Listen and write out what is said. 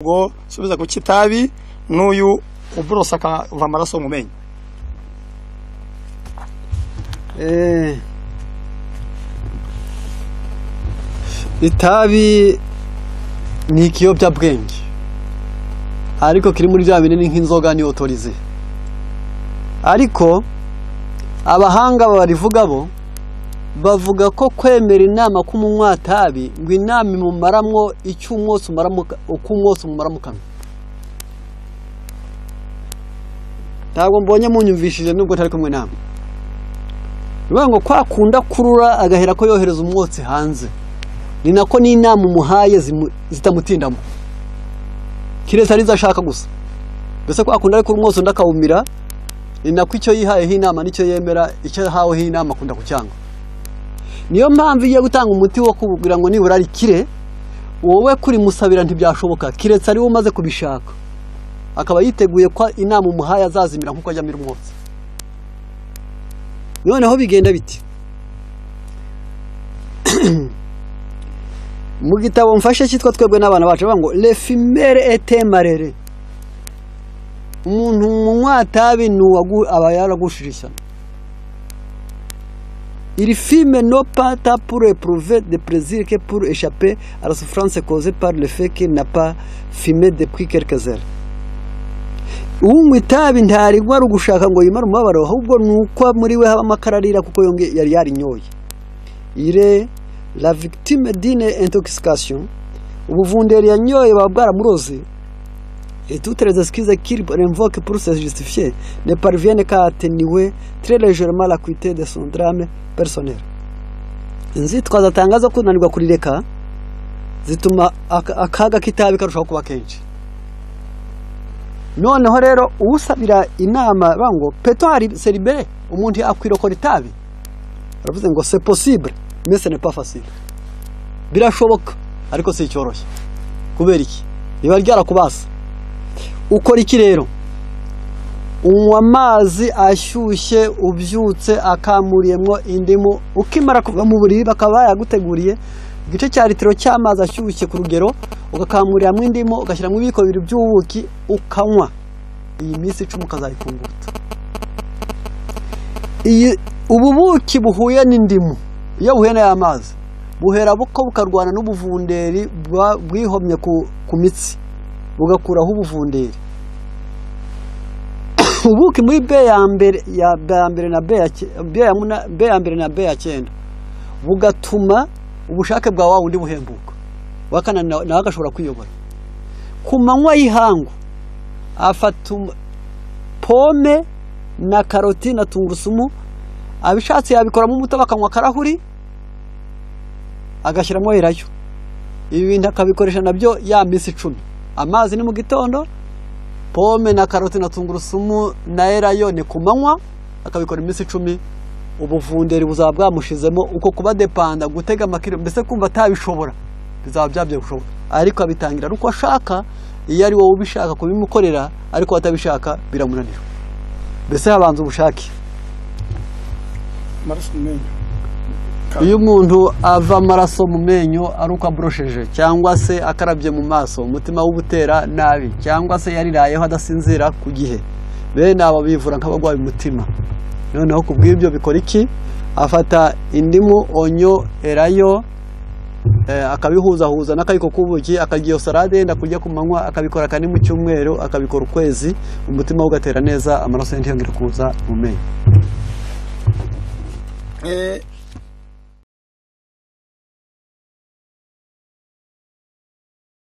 Ubwo subiza ku kitabi n'uyu ubrosa akava amaraso mu menyo. Itabi ni ikiyobyabwenge ariko kiri muri bya binini nk'inzoga ni autorize. Ariko abahanga barivuga bo bavuga ko kwemera inama k'umunywa tabi ngo inama imumaramwo icyumwose umaramu kamwe. Ntabwo mbonye munyumvishije nubwo ntari kumwe namwe. Bivuga ngo kwakunda kurura agahera ko yohereza umwotsi hanze. Ni nako ni inama umuhaye zitamutindamo. Kireza ariza ashaka gusa. Bese kwakunda ariko umwotsi ndakawumira ni nako icyo yihaye inama nicyo yemera, icyo hawe inama akunda kucyanga. Niyo mpamvu igiye gutanga umuti wo kubwira ngo nibura rikire, wowe kuri musabira ntibyashoboka, kiretse ari wo umaze kubishaka akaba yiteguye kwa inama umuhaye azazimira nkuko ajya mira umwotsi. Noneho bigenda biti mu gitabo mfashe cyitwa twebwe n'abana bacu bavuga ngo le fumeur est marere. Umuntu munywa tabi aba yaragushirishana. Il fume non pas pour éprouver de plaisir que pour échapper à la souffrance causée par le fait qu'il n'a pas fumé depuis quelques heures. Unywa itabi ntari gwa rugushaka ngo yimara umubabaro, ahubwo nuko muri we haba makararira kuko yari yarinyoye. Il est la victime d'une intoxication. Ubuvunderi yanyoye baba bwaramuroze. Et toutes les excuses qu'il invoque pour se justifier ne parviennent qu'à atténuer très légèrement l'acuité de son drame personnel. Inzitwazo atangaza kunanirwa kurireka zituma akaga kitabi karushaho kuba kenshi. Noneho rero usabira inama bango petwari seribere umuntu akwirokora itabi. Baravuze ngo c'est possible mais ce n'est pas facile. Birashoboka ariko si cyoroshye. Kubera iki? Niba ryarakubasa. Ukora iki rero? Unywa amazi ashyushye ubyutse akamuriyemo indimu, ukimara kuva mu buriri bakaba yaguteguriye igice cya litiro cy'amazi ashyushye ku rugero, ugakamuriramo indimu ugashyira mu biko bibiri by'ubuki ukanywa. Iyi minsi 10 ukazayikunguta. Ububuki buhuye n'indimu iyo buhuye n'amazi buhera buko bukarwana n'ubuvunderi bwihomye ku mitsi bugakuraho ubuvunderi. Ubuki muri B ya mbere na B ya cyenda bugatuma ubushake bwa wa wundi buhembuka, wakana nawe agashobora kwiyobora. Ku manywa y'ihangu afata pome na karoti na tungurusumu, abishatse yabikoramo umutobe akanywa karahuri agashyiramo erayo. Ibi bintu akabikoresha nabyo ya minsi 10. Amazi ni mu gitondo, pome na karoti na tungurusumu na erayo ni ku manywa, akabikora iminsi 10. Ubuvunderi buzaba bwamushizemo uko kuba depanda gutega amakiro, mbese kumva atabishobora bizaba byabye gushoboka. Ariko abitangira uko ashaka, iyo ari wowe ubishaka kubimukorera ariko atabishaka biramunanira. Mbese habanza ubushake. Maraso mu menyo. Iyo umuntu ava amaraso mu menyo ari uko abrosheje cyangwa se akarabye mu maso, umutima w'ubutera nabi cyangwa se yarirayeho adasinzira ku gihe, bene abo bivura nk'abagwaye umutima. Noneho kubw'ibyo bikora iki? Afata indimu, onyo, erayo, akabihuza n'akayiko k'ubuki, akagiye salade yenda kujya ku manywa, akabikora kane mu cyumweru, akabikora ukwezi, umutima ugatera neza, amaraso ntiyongera kuza mu menyo.